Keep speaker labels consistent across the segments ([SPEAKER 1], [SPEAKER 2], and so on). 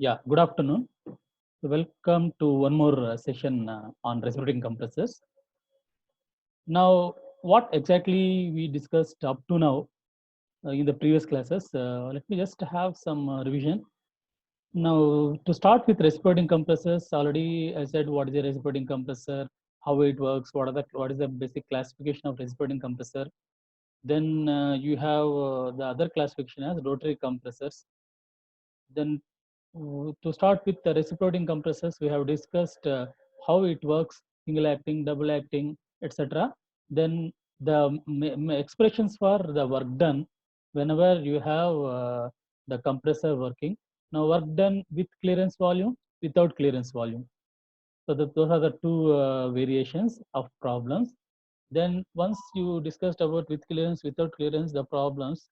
[SPEAKER 1] Yeah, good afternoon. Welcome to one more session on reciprocating compressors. Now, what exactly we discussed up to now in the previous classes? Let me just have some revision. Now, to start with reciprocating compressors, already I said what is a reciprocating compressor, how it works, what is the basic classification of reciprocating compressor. Then you have the other classification as rotary compressors. Then to start with the reciprocating compressors, we have discussed how it works, single acting, double acting, etc. Then the expressions for the work done whenever you have the compressor working. Now work done with clearance volume, without clearance volume. So those are the two variations of problems. Then once you discussed about with clearance, without clearance, the problems,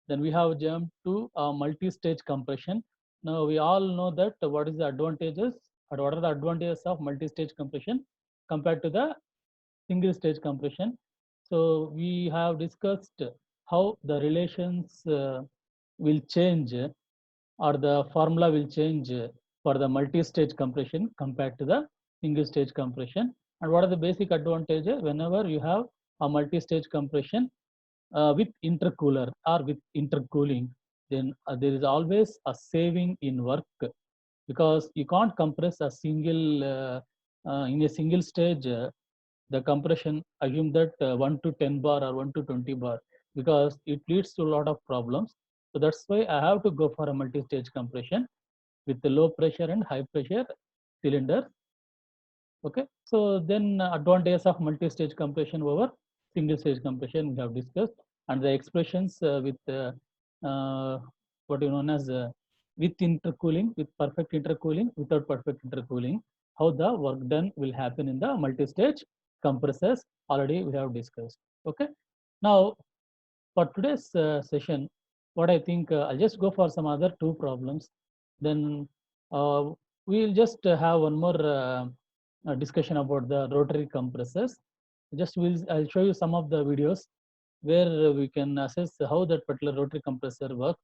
[SPEAKER 1] then we have jumped to multi-stage compression. Now we all know that what is the advantages or what are the advantages of multi-stage compression compared to the single stage compression. So we have discussed how the relations will change or the formula will change for the multi-stage compression compared to the single stage compression, and what are the basic advantages whenever you have a multi-stage compression with intercooler or with intercooling. Then there is always a saving in work, because you can't compress a single in a single stage the compression. Assume that 1 to 10 bar or 1 to 20 bar, because it leads to a lot of problems. So that's why I have to go for a multi-stage compression with the low pressure and high pressure cylinder. Okay, so then advantages of multi-stage compression over single stage compression we have discussed, and the expressions with what you known as with intercooling, with perfect intercooling, without perfect intercooling, how the work done will happen in the multi-stage compressors already we have discussed. Okay, now for today's session, what I think I'll just go for some other two problems. Then we'll just have one more discussion about the rotary compressors. I'll show you some of the videos where we can assess how that particular rotary compressor work,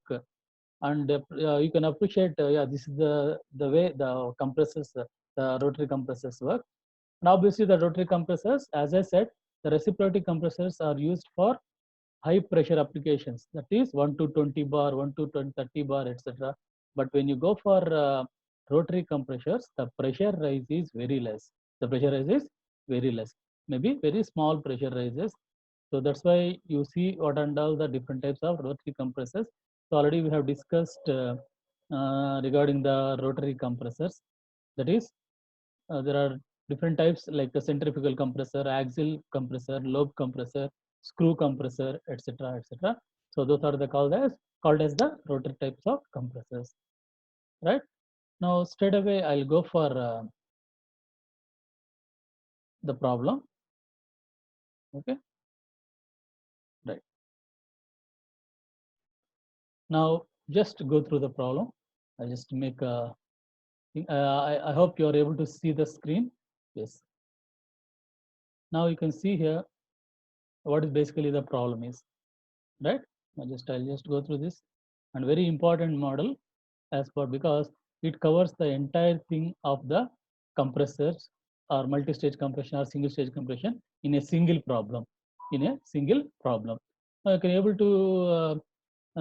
[SPEAKER 1] and you can appreciate yeah, this is the way the compressors, the rotary compressors work. And obviously the rotary compressors, as I said, the reciprocating compressors are used for high pressure applications, that is 1 to 20 bar, 1 to 20, 30 bar, etc. But when you go for rotary compressors, the pressure rise is very less. The pressure rise is very less, maybe very small pressure rises. So that's why you see what and all the different types of rotary compressors. So already we have discussed regarding the rotary compressors. That is, there are different types like a centrifugal compressor, axial compressor, lobe compressor, screw compressor, etc., etc. So those are the called as the rotary types of compressors. Right now, straight away I'll go for the problem. Okay, right. Now just go through the problem. I'll just make a. I hope you are able to see the screen. Yes. Now you can see here what is basically the problem is. Right. I'll just go through this, and very important model as per, because it covers the entire thing of the compressors or multi-stage compression or single stage compression in a single problem. In a single problem, now you can able to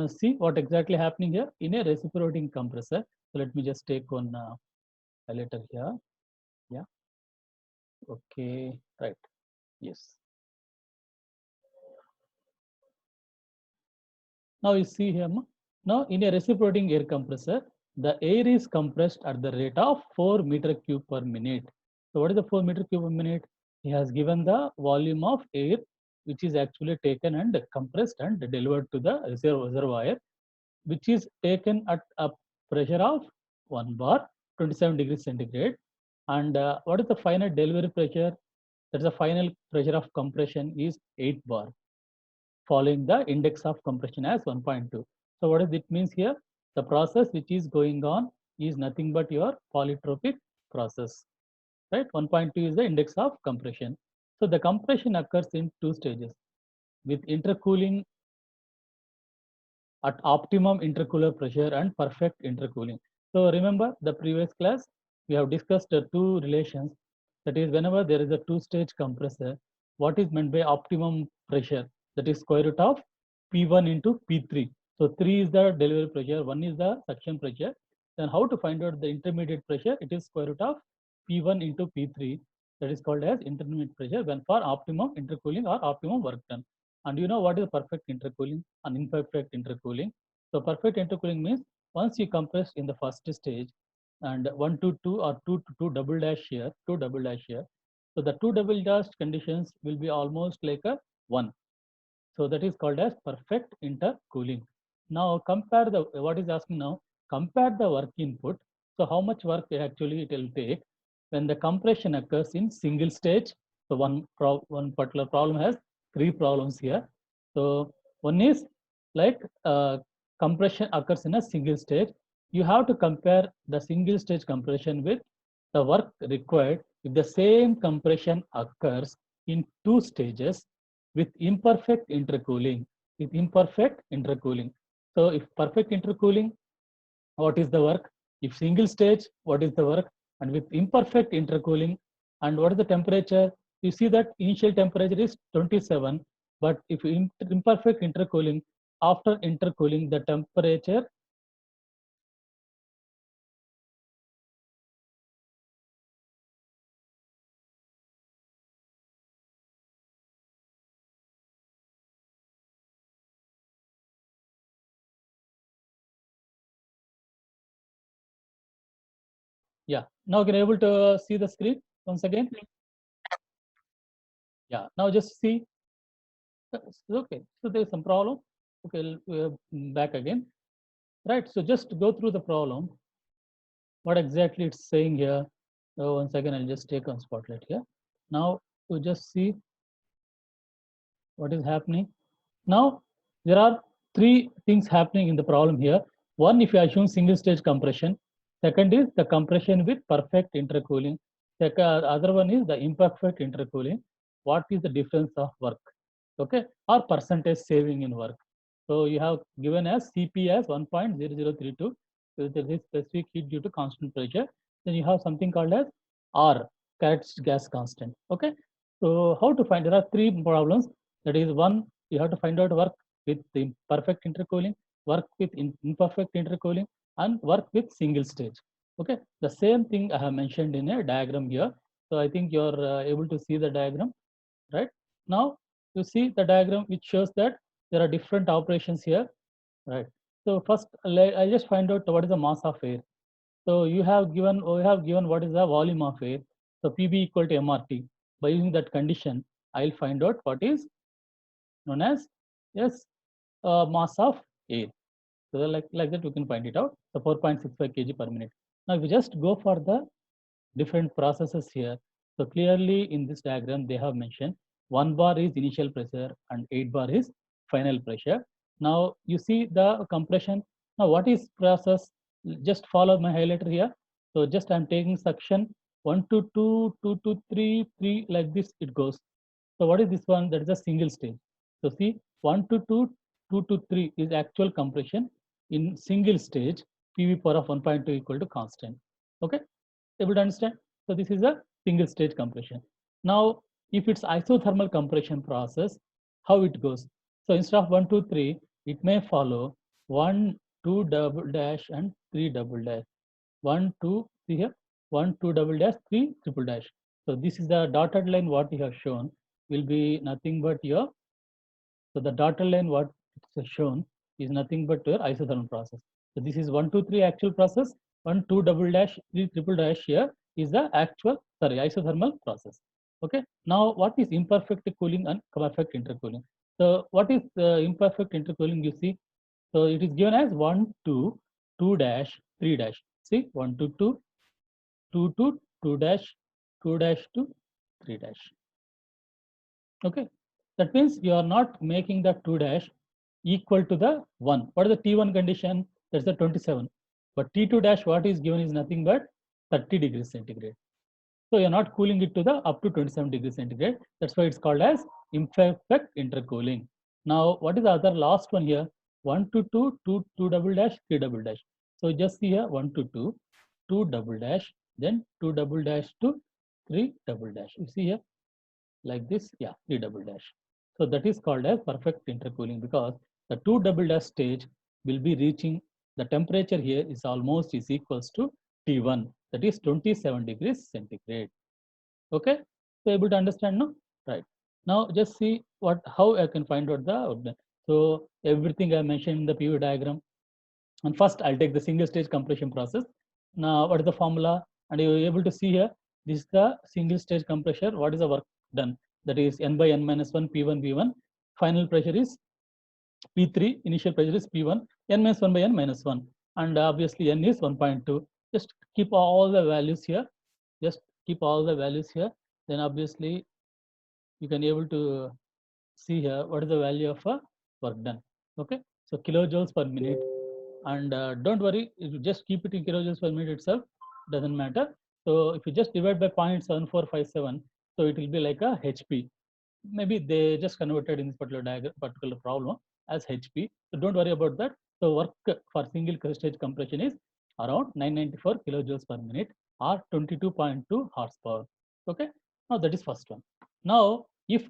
[SPEAKER 1] see what exactly happening here in a reciprocating compressor. So let me just take one highlighter here. Yeah. Okay. Right. Yes. Now you see here. Now in a reciprocating air compressor, the air is compressed at the rate of 4 meter cube per minute. So what is the 4 meter cube per minute? He has given the volume of air which is actually taken and compressed and delivered to the reservoir, which is taken at a pressure of 1 bar, 27 degrees centigrade. And what is the final delivery pressure? That's the final pressure of compression is 8 bar, following the index of compression as 1.2. So what does it means here? The process which is going on is nothing but your polytropic process, right? 1.2 is the index of compression. So the compression occurs in two stages, with intercooling at optimum intercooler pressure and perfect intercooling. So remember the previous class, we have discussed two relations. That is, whenever there is a two-stage compressor, what is meant by optimum pressure? That is square root of P1 into P3. So 3 is the delivery pressure, 1 is the suction pressure. Then how to find out the intermediate pressure? It is square root of P1 into P3. That is called as intermediate pressure when for optimum intercooling or optimum work done. And you know what is perfect intercooling and imperfect intercooling? So perfect intercooling means once you compress in the first stage and 1 to 2 or 2 to 2 double dash here, 2 double dash here. So the 2 double dash conditions will be almost like a 1. So that is called as perfect intercooling. Now compare the, what is asking now, compare the work input. So how much work actually it will take when the compression occurs in single stage. So one particular problem has 3 problems here. So one is like compression occurs in a single stage. You have to compare the single stage compression with the work required if the same compression occurs in 2 stages with imperfect intercooling. With imperfect intercooling. So if perfect intercooling, what is the work? If single stage, what is the work? And with imperfect intercooling, and what is the temperature? You see that initial temperature is 27, but if imperfect intercooling, after intercooling, the temperature yeah. Now can you able to see the screen once again? Yeah. Now just see. Okay. So there's some problem. Okay, back again. Right. So just go through the problem. What exactly it's saying here. So once again, I'll just take on spotlight here. Now to just see what is happening. Now there are 3 things happening in the problem here. One, if you assume single stage compression. Second is the compression with perfect intercooling. Second, other one is the imperfect intercooling. What is the difference of work? Okay, or percentage saving in work. So you have given as Cp as 1.0032. So there is specific heat due to constant pressure. Then you have something called as R, characteristic gas constant. Okay, so how to find? There are 3 problems. That is one, you have to find out work with the perfect intercooling, work with imperfect intercooling, and work with single stage. Okay, the same thing I have mentioned in a diagram here. So I think you're able to see the diagram, right? Now you see the diagram which shows that there are different operations here, right? So first, I just find out what is the mass of air. So you have given what is the volume of air. So PB equal to MRT. By using that condition, I'll find out what is known as yes mass of air. So like that we can find it out. So 4.65 kg per minute. Now if we just go for the different processes here. So clearly in this diagram they have mentioned 1 bar is initial pressure and 8 bar is final pressure. Now you see the compression. Now what is process? Just follow my highlighter here. So just I'm taking suction 1 to 2, 2 to 3, 3 like this it goes. So what is this one? That is a single stage. So see 1 to 2, 2 to 3 is actual compression in single stage. PV power of 1.2 equal to constant. Okay, able to understand? So this is a single stage compression. Now, if it's isothermal compression process, how it goes? So instead of 1, 2, 3, it may follow 1, 2 double dash and 3 double dash. 1, 2, see here, 1, 2 double dash, 3 triple dash. So this is the dotted line what you have shown will be nothing but your, so the dotted line what it's shown is nothing but your isothermal process. So this is 1, 2, 3 actual process, 1, 2 double dash, 3 triple dash here is the actual, sorry, isothermal process. Okay. Now what is imperfect cooling and perfect intercooling? So what is imperfect intercooling you see? So it is given as 1, 2, 2 dash, 3 dash. See 1 to 2, 2 to 2 dash, 2 dash to 3 dash. Okay. That means you are not making the 2 dash equal to the 1. What is the T1 condition? That's the 27. But T2 dash what is given is nothing but 30 degrees centigrade. So you're not cooling it to the up to 27 degrees centigrade. That's why it's called as imperfect intercooling. Now, what is the other last one here? 1 to 2, 2, 2 double dash, 3 double dash. So just see here 1 to 2, 2 double dash, then 2 double dash to 3 double dash. You see here like this, yeah, 3 double dash. So that is called as perfect intercooling because the 2 double dash stage will be reaching the temperature here is almost is equals to T1, that is 27 degrees centigrade. Okay, so able to understand now, right? Now just see what how I can find out the outline. So everything I mentioned in the PV diagram. And first I'll take the single stage compression process. Now what is the formula? And you're able to see here, this is the single stage compressor. What is the work done? That is n by n minus 1 P1 V1. Final pressure is P3, initial pressure is P1, n minus 1 by n minus 1. And obviously n is 1.2. Just keep all the values here. Just keep all the values here. Then obviously you can able to see here what is the value of work done. Okay, so kilojoules per minute. And don't worry, if you just keep it in kilojoules per minute itself, doesn't matter. So if you just divide by 0.7457, so it will be like a HP. Maybe they just converted in this particular diagram, particular problem as HP. So don't worry about that. So work for single stage compression is around 994 kilojoules per minute or 22.2 horsepower. Okay, now that is first one. Now if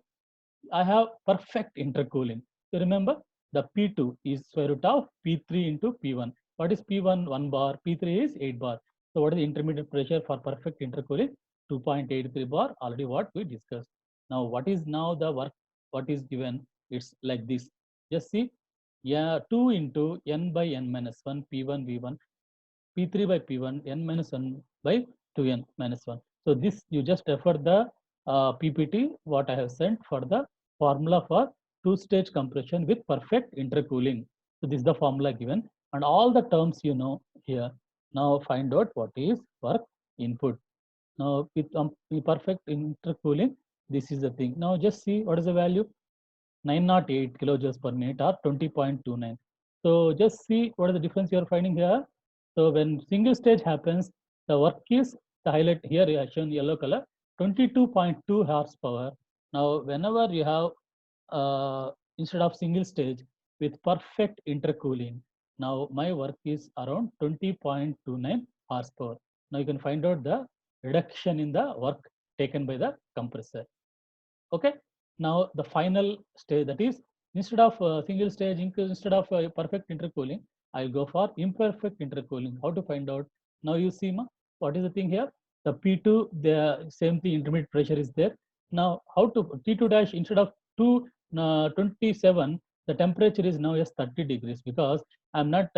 [SPEAKER 1] I have perfect intercooling, so remember the P2 is square root of P3 into P1. What is P1? 1 bar. P3 is 8 bar. So what is the intermediate pressure for perfect intercooling? 2.83 bar. Already what we discussed. Now what is now the work? What is given? It's like this. Just see, yeah, 2 into n by n minus 1 P1 V1, P3 by P1 n minus 1 by 2n minus 1. So this you just refer the PPT what I have sent for the formula for two-stage compression with perfect intercooling. So this is the formula given and all the terms you know here. Now find out what is work input. Now with perfect intercooling, this is the thing. Now just see what is the value. 908 kilojoules per minute or 20.29. So just see what is the difference you are finding here. So when single stage happens, the work is the highlight here I have shown yellow color 22.2 horsepower. Now whenever you have instead of single stage with perfect intercooling, now my work is around 20.29 horsepower. Now you can find out the reduction in the work taken by the compressor. Okay, now the final stage, that is instead of single stage, instead of perfect intercooling, I'll go for imperfect intercooling. How to find out? Now you see what is the thing here? The P2, the same thing, intermediate pressure is there. Now how to T2 dash instead of 27, the temperature is now as 30 degrees because I'm not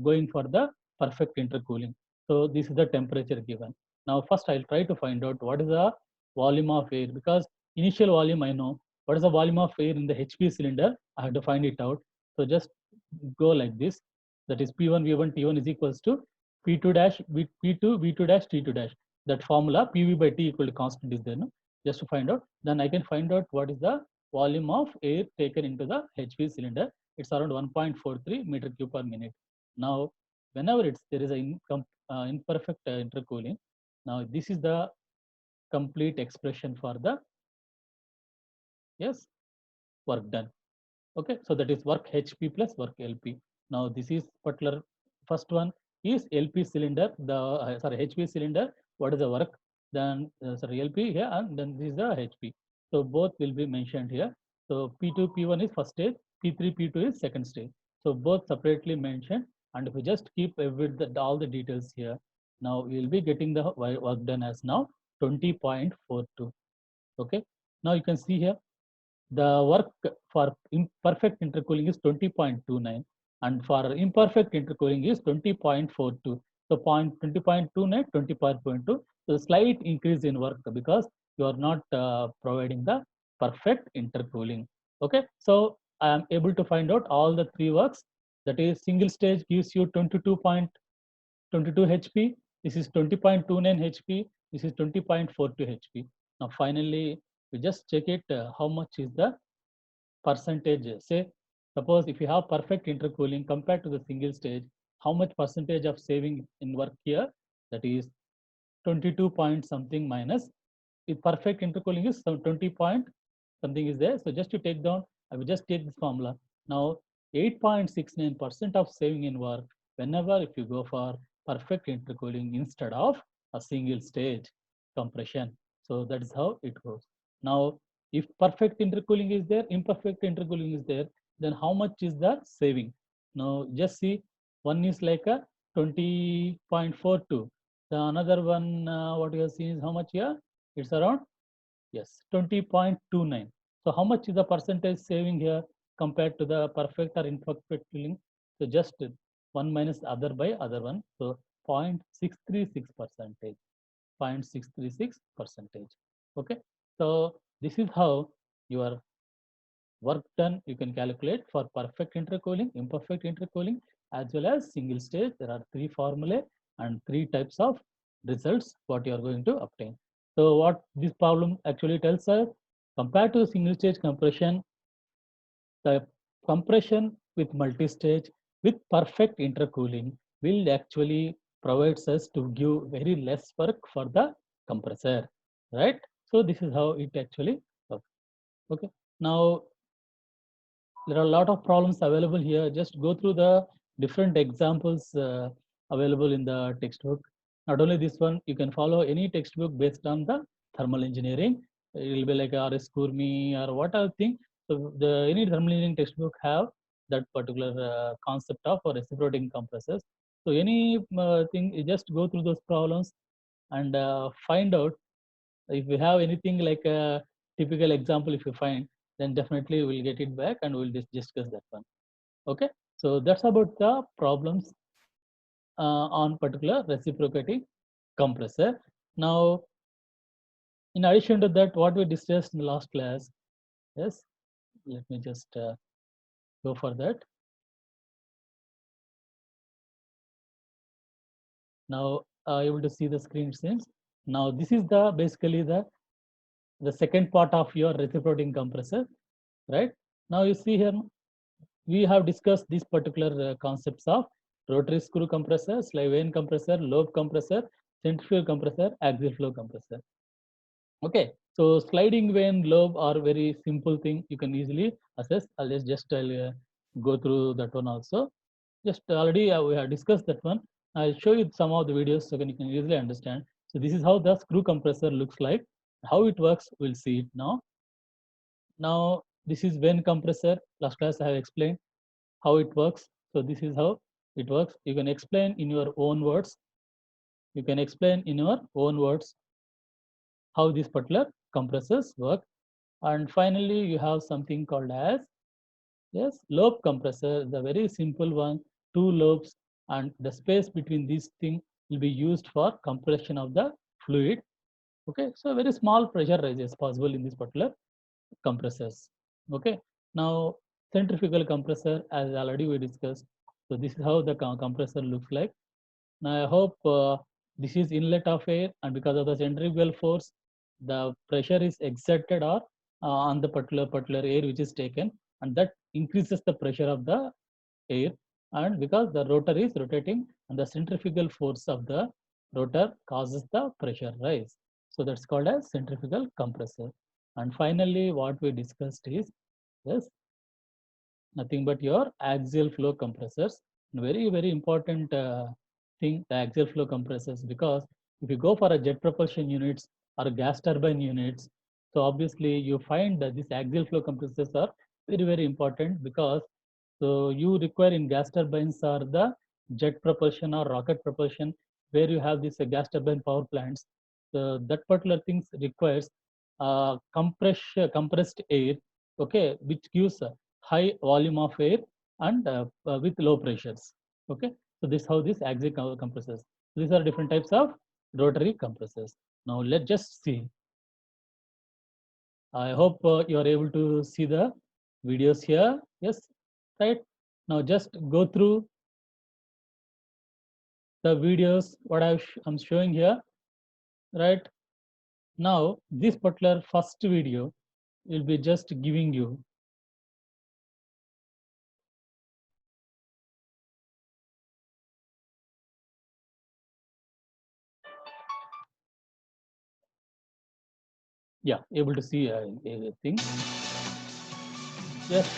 [SPEAKER 1] going for the perfect intercooling. So this is the temperature given. Now first I'll try to find out what is the volume of air, because initial volume I know. What is the volume of air in the HP cylinder? I have to find it out. So just go like this. That is P1 V1 T1 is equals to P2 dash P2 V2 dash T2 dash. That formula PV by T equal to constant is there. No? Just to find out. Then I can find out what is the volume of air taken into the HP cylinder. It's around 1.43 meter cube per minute. Now, whenever there is an imperfect intercooling, now this is the complete expression for the yes work done. Okay, so that is work HP plus work LP. Now this is particular first one is LP cylinder, the sorry HP cylinder. What is the work? Then sorry LP here, and then this is the HP. So both will be mentioned here. So P2 P1 is first stage, P3 P2 is second stage. So both separately mentioned, and if we just keep all the details here, now we will be getting the work done as now 20.42. Okay, now you can see here the work for perfect intercooling is 20.29 and for imperfect intercooling is 20.42. So 20.29, 20.2. So slight increase in work because you are not providing the perfect intercooling. Okay, so I am able to find out all the three works. That is single stage gives you 22.22 HP. This is 20.29 HP. This is 20.42 HP. Now finally, we just check it how much is the percentage. Say, suppose if you have perfect intercooling compared to the single stage, how much percentage of saving in work here? That is 22 point something minus. If perfect intercooling is 20 point something is there. So just to take down, I will just take this formula. Now 8.69% of saving in work whenever if you go for perfect intercooling instead of a single stage compression. So that is how it goes. Now, if perfect intercooling is there, imperfect intercooling is there, then how much is the saving? Now, just see, one is like a 20.42. The another one, what you have seen is how much here? It's around, yes, 20.29. So how much is the percentage saving here compared to the perfect or imperfect cooling? So just one minus other by other one. So 0.636 percentage. 0.636 percentage. Okay. So this is how your work done you can calculate for perfect intercooling, imperfect intercooling, as well as single stage. There are three formulae and three types of results what you are going to obtain. So what this problem actually tells us, compared to single stage compression, the compression with multi-stage with perfect intercooling will actually provides us to give very less work for the compressor, right? So this is how it actually works. Okay. Now there are a lot of problems available here. Just go through the different examples available in the textbook. Not only this one, you can follow any textbook based on the thermal engineering. It will be like RS Kurmi or whatever thing. So the any thermal engineering textbook have that particular concept of reciprocating compressors. So any thing, you just go through those problems and find out if we have anything like a typical example. If you find, then definitely we'll get it back and we'll discuss that one. Okay, so that's about the problems on particular reciprocating compressor. Now, in addition to that, what we discussed in the last class, yes, let me just go for that. Now, able to see the screen since. Now, this is the basically the second part of your reciprocating compressor, right? Now you see here, we have discussed these particular concepts of rotary screw compressor, slave vane compressor, lobe compressor, centrifugal compressor, axial flow compressor. Okay, so sliding vane lobe are very simple thing. You can easily assess. I'll just go through that one also. Just already we have discussed that one. I'll show you some of the videos so you can easily understand. So this is how the screw compressor looks like. How it works, we'll see it now. Now this is vane compressor. Last class I have explained how it works. So this is how it works. You can explain in your own words. You can explain in your own words how these particular compressors work. And finally, you have something called as, yes, lobe compressor, the very simple one, two lobes, and the space between these things will be used for compression of the fluid. Okay, so very small pressure rise is possible in this particular compressors. Okay, now centrifugal compressor, as already we discussed. So this is how the compressor looks like. Now I hope this is inlet of air, and because of the centrifugal force, the pressure is exerted or on the particular air which is taken, and that increases the pressure of the air. And because the rotor is rotating, and the centrifugal force of the rotor causes the pressure rise. So that's called as centrifugal compressor. And finally, what we discussed is, yes, nothing but your axial flow compressors. Very, very important thing, the axial flow compressors, because if you go for a jet propulsion units or gas turbine units, so obviously you find that these axial flow compressors are very, very important, because so you require in gas turbines or the jet propulsion or rocket propulsion, where you have these gas turbine power plants. So that particular things requires compressed air, okay, which gives high volume of air and with low pressures. Okay, so this is how this axial compressors. These are different types of rotary compressors. Now let's just see. I hope you are able to see the videos here. Yes, right. Now just go through the videos what I'm showing here. Right now, this particular first video will be just giving you yeah, able to see everything. Yes.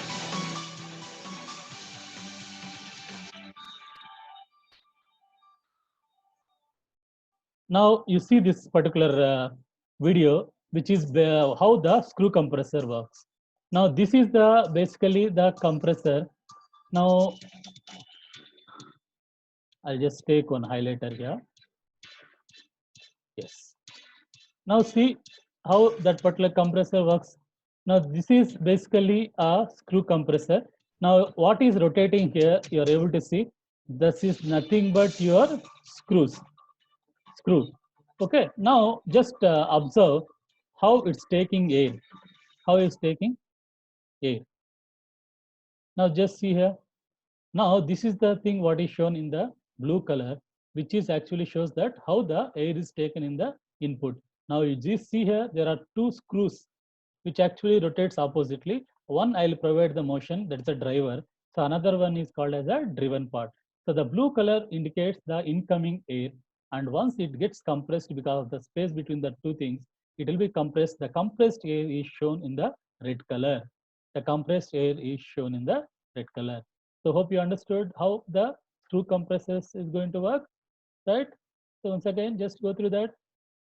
[SPEAKER 1] Now you see this particular video, which is how the screw compressor works. Now this is the basically the compressor. Now I'll just take one highlighter here. Yes. Now see how that particular compressor works. Now this is basically a screw compressor. Now what is rotating here, you are able to see, this is nothing but your screw. Okay, now just observe how it's taking air. How it's taking air. Now just see here. Now this is the thing what is shown in the blue color, which is actually shows that how the air is taken in the input. Now you just see here, there are two screws which actually rotates oppositely. One I'll provide the motion, that's a driver. So another one is called as a driven part. So the blue color indicates the incoming air, and once it gets compressed because of the space between the two things, it will be compressed. The compressed air is shown in the red color. The compressed air is shown in the red color. So hope you understood how the screw compressors is going to work, right? So once again, just go through that.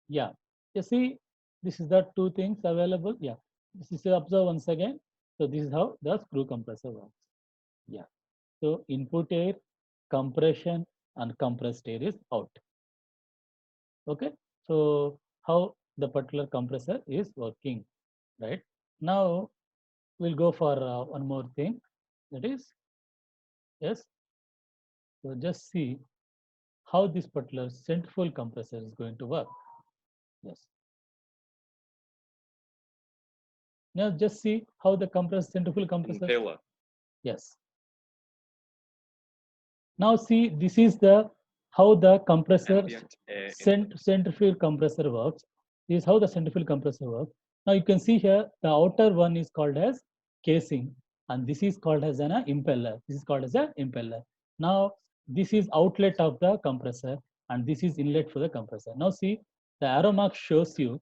[SPEAKER 1] Yeah, you see, this is the two things available. Yeah, this is observe once again. So this is how the screw compressor works. Yeah, so input air, compression, and compressed air is out. Okay, so how the particular compressor is working, right? Now we'll go for one more thing, that is, yes. So just see how this particular centrifugal compressor is going to work. Yes. Now just see how the centrifugal compressor. Yes. Now see, this is the how the compressor centrifugal compressor works. This is how the centrifugal compressor works. Now you can see here the outer one is called as casing, and this is called as an impeller. This is called as an impeller. Now this is outlet of the compressor, and this is inlet for the compressor. Now see, the arrow mark shows you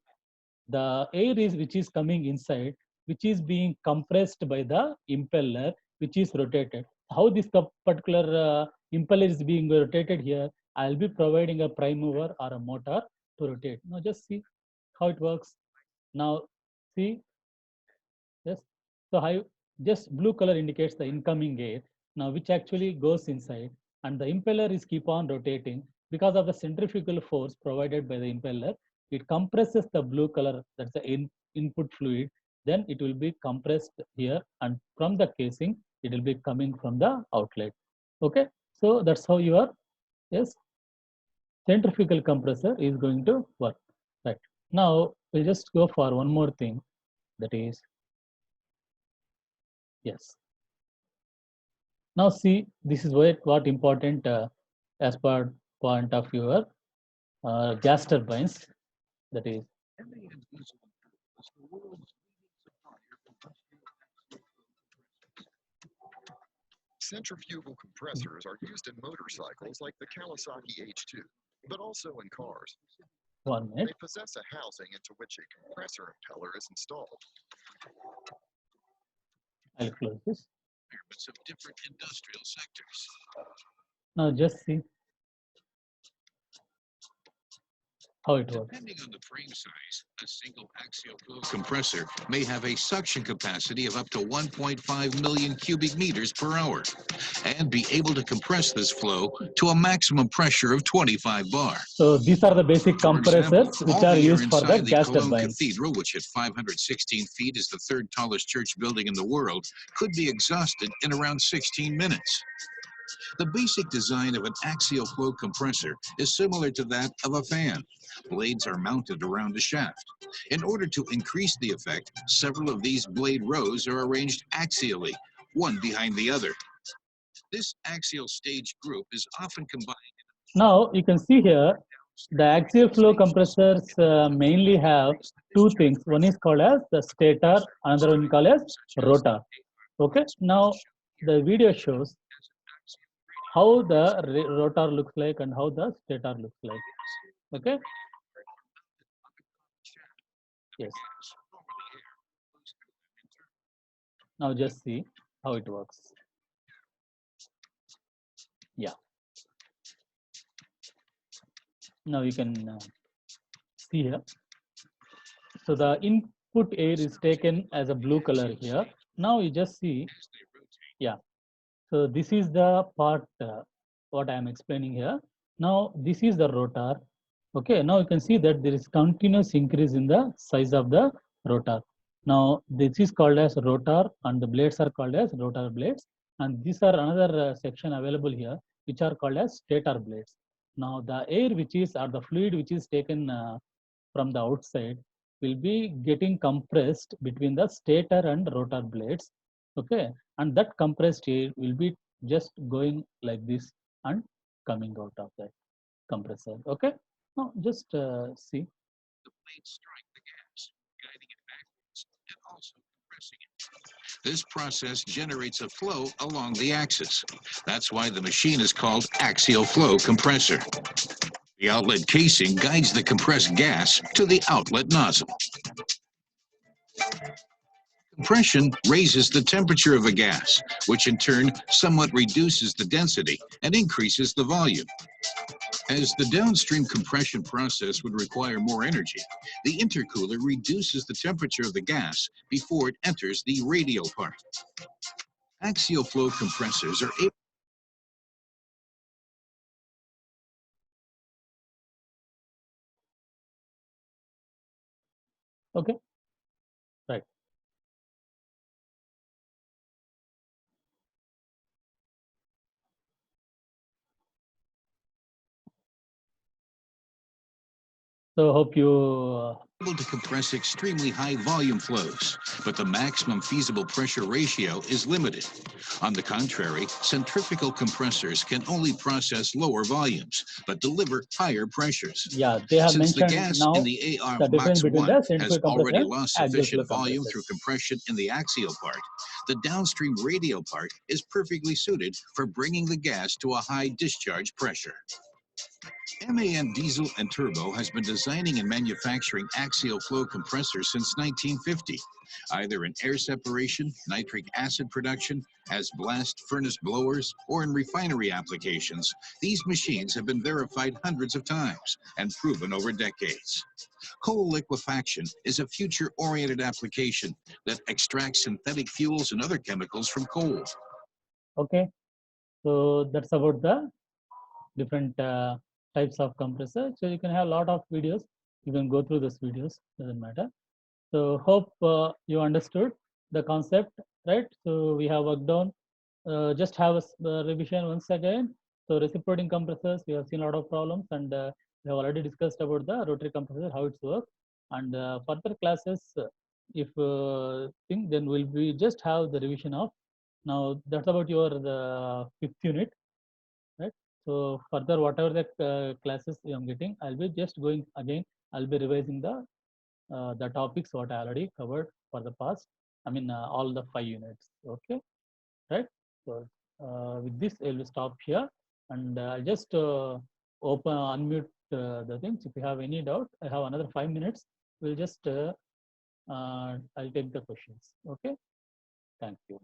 [SPEAKER 1] the air is which is coming inside, which is being compressed by the impeller, which is rotated. How this particular impeller is being rotated here, I'll be providing a prime mover or a motor to rotate. Now just see how it works. Now see, yes. So I just blue color indicates the incoming air, now which actually goes inside, and the impeller is keep on rotating because of the centrifugal force provided by the impeller. It compresses the blue color, that's the input fluid. Then it will be compressed here, and from the casing, it will be coming from the outlet. Okay, so that's how your yes centrifugal compressor is going to work. Right now, we'll just go for one more thing, that is yes. Now see, this is what important as per point of your gas turbines, that is.
[SPEAKER 2] Centrifugal compressors are used in motorcycles like the Kawasaki H2, but also in cars.
[SPEAKER 1] 1 minute.
[SPEAKER 2] They possess a housing into which a compressor impeller is installed.
[SPEAKER 1] I'll close this.
[SPEAKER 3] Of different industrial sectors.
[SPEAKER 1] Now just see how it works.
[SPEAKER 3] Depending on the frame size, a single axial flow compressor may have a suction capacity of up to 1.5 million cubic meters per hour and be able to compress this flow to a maximum pressure of 25 bar.
[SPEAKER 1] So these are the basic compressors which are used for the gas
[SPEAKER 3] Cologne
[SPEAKER 1] turbines.
[SPEAKER 3] Cathedral, which at 516 feet is the third tallest church building in the world, could be exhausted in around 16 minutes. The basic design of an axial flow compressor is similar to that of a fan. Blades are mounted around the shaft. In order to increase the effect, several of these blade rows are arranged axially, one behind the other. This axial stage group is often combined.
[SPEAKER 1] Now you can see here, the axial flow compressors mainly have two things. One is called as the stator, another one called as rotor. Okay, now the video shows how the rotor looks like and how the stator looks like. Okay. Yes. Now just see how it works. Yeah. Now you can see here. So the input air is taken as a blue color here. Now you just see, yeah. So this is the part what I am explaining here. Now this is the rotor. Okay, now you can see that there is continuous increase in the size of the rotor. Now this is called as rotor and the blades are called as rotor blades. And these are another section available here which are called as stator blades. Now the air which is or the fluid which is taken from the outside will be getting compressed between the stator and rotor blades. Okay, and that compressed air will be just going like this and coming out of that compressor. Okay, now just see.
[SPEAKER 3] The blades strike the gas, guiding it backwards and also compressing it. This process generates a flow along the axis. That's why the machine is called axial flow compressor. The outlet casing guides the compressed gas to the outlet nozzle. Compression raises the temperature of a gas, which in turn somewhat reduces the density and increases the volume. As the downstream compression process would require more energy, the intercooler reduces the temperature of the gas before it enters the radial part. Axial flow compressors are able
[SPEAKER 1] Okay, right. So hope you
[SPEAKER 3] to compress extremely high volume flows, but the maximum feasible pressure ratio is limited. On the contrary, centrifugal compressors can only process lower volumes, but deliver higher pressures.
[SPEAKER 1] yeah, they have
[SPEAKER 3] Since the
[SPEAKER 1] mentioned
[SPEAKER 3] gas
[SPEAKER 1] now
[SPEAKER 3] in the AR
[SPEAKER 1] the difference
[SPEAKER 3] Max
[SPEAKER 1] between
[SPEAKER 3] 1
[SPEAKER 1] the
[SPEAKER 3] has
[SPEAKER 1] centrifugal
[SPEAKER 3] already
[SPEAKER 1] compressor
[SPEAKER 3] lost
[SPEAKER 1] and axial flow
[SPEAKER 3] sufficient volume
[SPEAKER 1] compressor.
[SPEAKER 3] through compression in the axial part, the downstream radial part is perfectly suited for bringing the gas to a high discharge pressure. MAN Diesel and Turbo has been designing and manufacturing axial flow compressors since 1950, either in air separation, nitric acid production, as blast furnace blowers, or in refinery applications. These machines have been verified hundreds of times and proven over decades. Coal liquefaction is a future-oriented application that extracts synthetic fuels and other chemicals from coal.
[SPEAKER 1] Okay, so that's about the different types of compressor. So you can have a lot of videos. You can go through those videos, doesn't matter. So hope you understood the concept, right? So we have worked on, just have a revision once again. So reciprocating compressors, we have seen a lot of problems and we have already discussed about the rotary compressor, how it's works. And further classes, if think, then we just have the revision of. Now that's about your the 5th unit, right? So further, whatever the classes I'm getting, I'll be just going again. I'll be revising the topics what I already covered for the past. I mean, all the 5 units. Okay, right? So with this, I'll stop here, and I'll just unmute the things. If you have any doubt, I have another 5 minutes. We'll just I'll take the questions. Okay, thank you.